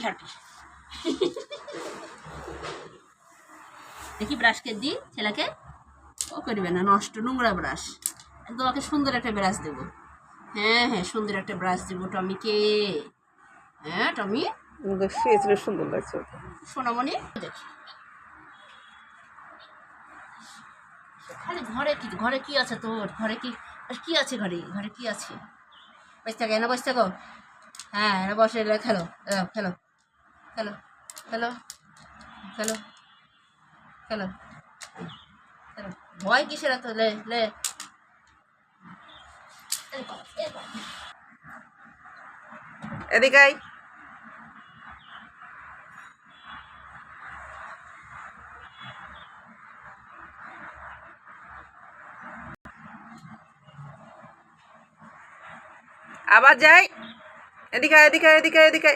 ঝাড়বি। দেখি ব্রাশকে দিই ছেলেকে, ও করবে না, নষ্ট নোংরা ব্রাশ। তোমাকে সুন্দর একটা ব্রাশ দেবো। হ্যাঁ হ্যাঁ, সুন্দর একটা ব্রাশ দেবো টমিকে। হ্যাঁ টমি, সুন্দর লাগছে সোনামণি। খালি ঘরে কি আছে তোর? ঘরে কি আছে? ঘরে কি আছে? বসে থাকো, এনে বসে থাকো। হ্যাঁ এনে বসে খেলো, খেলো খেলো খেলো খেলো খেলো খেলো। ভয় কিসের এত? লে লে এদিকে আয়। আবার যাই। এদিকে এদিকে এদিকে এদিকে